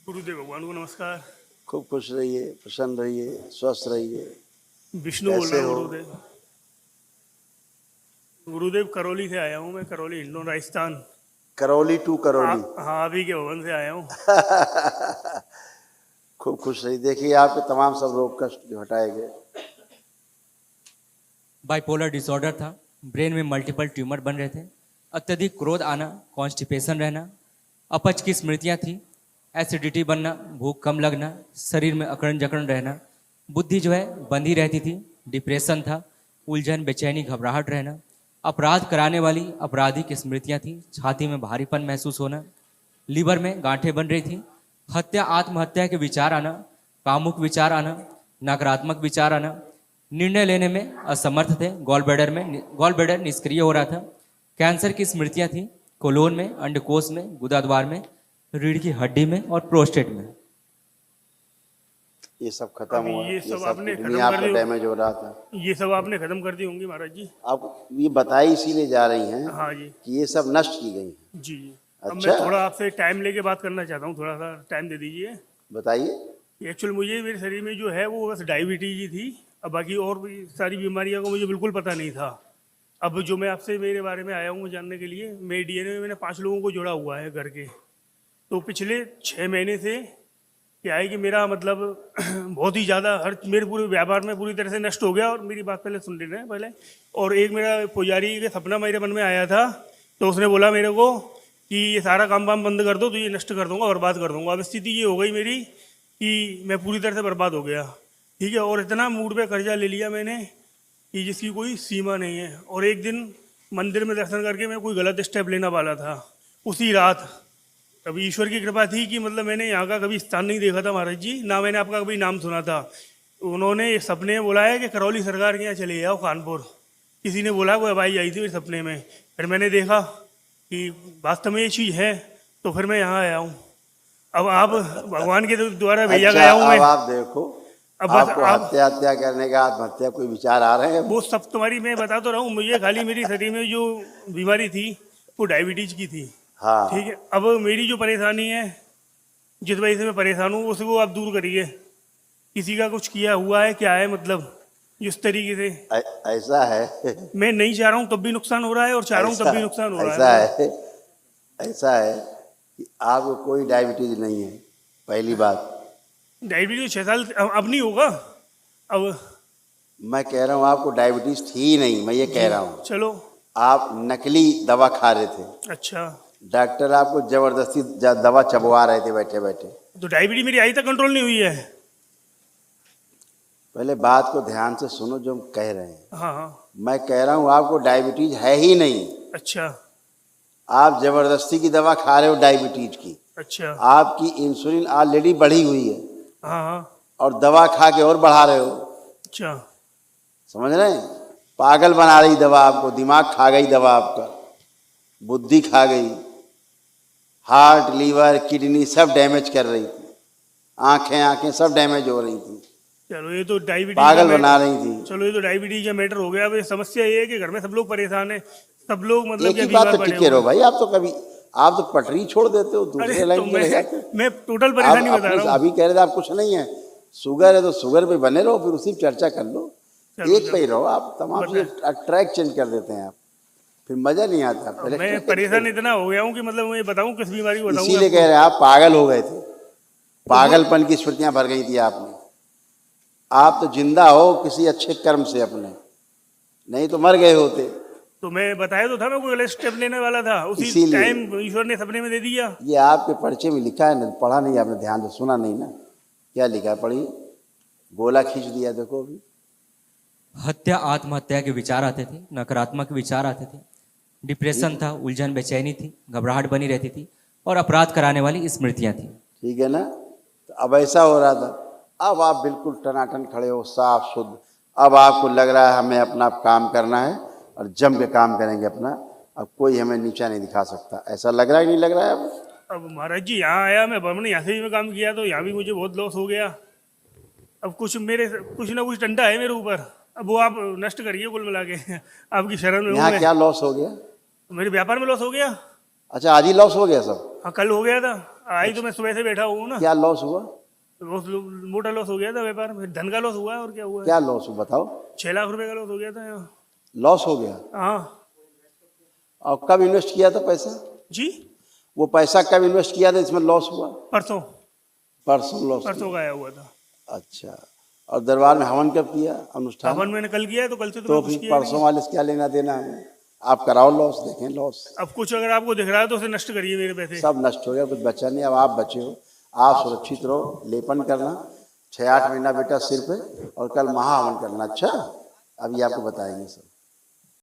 गुरुदेव भगवान को नमस्कार। खूब खुश रहिए, प्रसन्न रहिए, स्वस्थ रहिए। विष्णु बोल कैसे रहा हूँ हो? गुरुदेव। गुरुदेव करौली से आया हूँ मैं, करौली हिंडोन राजस्थान। करौली टू करौली। हाँ, आप ही के भवन से आया हूँ। खूब खुश रहिए। देखिए आपके तमाम सब रोग कष्ट जो हटाए गए। बाइपोलर डिसऑर्डर था, ब्रेन में मल्टीपल ट्यूमर बन रहे थे, अत्यधिक क्रोध आना, कॉन्स्टिपेशन रहना, अपच की स्मृतियाँ थी, एसिडिटी बनना, भूख कम लगना, शरीर में अकड़न जकड़न रहना, बुद्धि जो है बंधी रहती थी, डिप्रेशन था, उलझन बेचैनी घबराहट रहना, अपराध कराने वाली अपराधी की स्मृतियाँ थी, छाती में भारीपन महसूस होना, लीवर में गांठें बन रही थी, हत्या आत्महत्या के विचार आना, कामुक विचार आना, नकारात्मक विचार आना, निर्णय लेने में असमर्थ थे, गॉल ब्लैडर निष्क्रिय हो रहा था, कैंसर की स्मृतियां थी, कोलोन में, अंडकोश में, गुदाद्वार में, रीढ़ की हड्डी में और प्रोस्टेट में। ये सब खत्म अभी हुआ। ये सब आपने किडनी खत्म कर आपका दी। डैमेज हो रहा था। ये सब आपने खत्म कर दी होंगी महाराज जी। आप ये बताई इसीलिए जा रही हैं हाँ जी, कि ये सब नष्ट की गई हैं। जी जी। अब अच्छा। मैं थोड़ा आपसे टाइम लेके बात करना चाहता हूँ, थोड़ा सा टाइम दे दीजिए। बताइए। एक्चुअल मुझे मेरे शरीर में जो है वो बस डायबिटीज ही थी। अब बाकी और भी सारी बीमारियों का मुझे बिल्कुल पता नहीं था। अब जो मैं आपसे मेरे बारे में आया हूँ जानने के लिए, मेरे डीएनए में मैंने 5 लोगों को जोड़ा हुआ है घर के। तो पिछले 6 महीने से क्या है कि मेरा मतलब बहुत ही ज़्यादा हर मेरे पूरे व्यापार में पूरी तरह से नष्ट हो गया। और मेरी बात पहले सुन लेना है पहले। और एक मेरा पुजारी का सपना मेरे मन में आया था, तो उसने बोला मेरे को कि ये सारा काम वाम बंद कर दो तो ये नष्ट कर दूंगा, बर्बाद कर दूंगा। अब स्थिति ये हो गई मेरी कि मैं पूरी तरह से बर्बाद हो गया। ठीक है। और इतना मूड पे कर्जा ले लिया मैंने कि जिसकी कोई सीमा नहीं है। और एक दिन मंदिर में दर्शन करके मैं कोई गलत स्टेप लेना वाला था उसी रात। कभी ईश्वर की कृपा थी कि मतलब मैंने यहाँ का कभी स्थान नहीं देखा था महाराज जी, ना मैंने आपका कभी नाम सुना था। उन्होंने एक सपने में बोला है कि करौली सरकार के यहाँ चले जाओ कानपुर। किसी ने बोला, वो हवाई आई थी मेरे सपने में। फिर मैंने देखा कि वास्तव में ये चीज़ है, तो फिर मैं यहाँ आया हूँ। अब आप भगवान के द्वारा भेजा अच्छा, गया हूँ मैं। अब आप देखो, अब बस आपको आप हत्या करने का, आत्महत्या कोई विचार आ रहे हैं? वो सब तुम्हारी मैं बता तो रहा हूँ। मुझे खाली मेरी शरीर में जो बीमारी थी वो डायबिटीज की थी। हाँ। ठीक है। अब मेरी जो परेशानी है, जिस वजह से मैं परेशान हूँ, उसको आप दूर करिए। किसी का कुछ किया हुआ है क्या है, मतलब जिस तरीके से ऐसा है। मैं नहीं चाह रहा हूँ तब भी नुकसान हो रहा है, और चाह रहा हूँ तब भी नुकसान हो रहा ऐसा है। है, ऐसा है कि आपको कोई डायबिटीज नहीं है, पहली बात। डायबिटीज 6 साल अब नहीं होगा। अब मैं कह रहा हूँ आपको डायबिटीज थी ही नहीं, मैं ये कह रहा हूँ। चलो। आप नकली दवा खा रहे थे। अच्छा, डॉक्टर आपको जबरदस्ती दवा चबवा रहे थे बैठे बैठे। तो डायबिटीज मेरी आई तक कंट्रोल नहीं हुई है। पहले बात को ध्यान से सुनो जो हम कह रहे हैं। हाँ हाँ। मैं कह रहा हूँ आपको डायबिटीज है ही नहीं। अच्छा आप जबरदस्ती की दवा खा रहे हो डायबिटीज की। अच्छा। आपकी इंसुलिन ऑलरेडी बढ़ी हुई है हाँ हाँ। और दवा खा के और बढ़ा रहे हो। अच्छा। समझ रहे हैं? पागल बना रही दवा आपको, दिमाग खा गई दवा आपका, बुद्धि खा गई, हार्ट लीवर किडनी सब डैमेज कर रही थी, आंखें सब डैमेज हो रही थी, चलो ये तो डायबिटीज पागल बना रही थी। चलो ये तो डायबिटीज का मैटर हो गया। अब ये समस्या ये है कि घर में सब लोग परेशान है, सब लोग मतलब एक कि ही बात बीमार तो पड़े टिके हुए रहो हैं। भाई। आप तो पटरी छोड़ देते हो, दूसरे अरे लाइन तो चले जाते हो। मैं टोटल परेशानी आप बता रहा हूँ। अभी कह रहे थे आप कुछ नहीं है, शुगर है तो शुगर पे बने रहो, फिर उसी पे चर्चा कर लो। चलो, एक पे ही रहो। आप तमाम चीजें ट्रैक चेंज कर देते हैं आप, फिर मजा नहीं आता। पहले मैं परेशान इतना हो गया हूँ कि मतलब मैं बताऊँ किस बीमारी को बताऊँ। इसीलिए कह रहे हैं आप पागल हो गए थे, पागलपन की स्मृतियां भर गई थी आप में। आप तो जिंदा हो किसी अच्छे कर्म से अपने, नहीं तो मर गए होते। तो मैं बताया तो था, मैं कोई गलत स्टेप लेने वाला था, उसी इसीलिए टाइम ईश्वर ने सपने में दे दिया। ये आपके पर्चे में लिखा है ना, पढ़ा नहीं आपने, ध्यान से सुना नहीं ना। क्या लिखा है, पढ़िए। गोला खींच दिया देखो अभी। हत्या आत्महत्या के विचार आते थे, नकारात्मक विचार आते थे, डिप्रेशन था, उलझन बेचैनी थी, घबराहट बनी रहती थी और अपराध कराने वाली स्मृतियां थी। ठीक है ना? तो अब ऐसा हो रहा था। अब आप बिल्कुल टनाटन खड़े हो, साफ शुद्ध। अब आपको लग रहा है हमें अपना काम करना है और जम के काम करेंगे अपना। अब कोई हमें नीचा नहीं दिखा सकता। ऐसा लग रहा है नहीं लग रहा है? अब महाराज जी यहाँ आया मैं, हमने यहाँ से भी मैं काम किया तो यहाँ भी मुझे बहुत लॉस हो गया। अब कुछ ना कुछ डंडा है मेरे ऊपर। अब वो आप नष्ट करिए कुल मिला के। आपकी शरण में हूँ यहाँ मैं। क्या लॉस हो गया? मेरे व्यापार में लॉस हो गया। अच्छा, आज ही लॉस हो गया सब? हाँ, कल हो गया था। आज तो मैं सुबह से बैठा हूँ ना। क्या लॉस हुआ? लॉस, मोटा लॉस हो गया था व्यापार में, धन का लॉस हुआ है और क्या हुआ है। क्या लॉस हुआ बताओ? 6 लाख रुपए का लॉस हो गया था यहाँ। लॉस हो गया? हाँ और कब इन्वेस्ट किया था पैसा? जी, वो पैसा कब इन्वेस्ट किया था इसमें लॉस हुआ? परसों परसों लॉस परसों हुआ। का आया हुआ था। अच्छा, और दरबार में हवन कब किया अनुष्ठान? हवन मैंने कल किया है, तो कल से तो तो मैं कुछ फिर किया परसों वाले से क्या लेना देना है? आप कराओ लॉस, देखें लॉस। नहीं। अब कुछ अगर आपको दिख रहा है तो उसे नष्ट करिए मेरे पैसे। सब नष्ट हो गया, कुछ बचा नहीं। अब आप बचे हो, आप सुरक्षित रहो, लेपन करना 6-8 महीना बेटा सिर पे, और कल महाहवन करना। अच्छा, अभी आपको बताएंगे सब।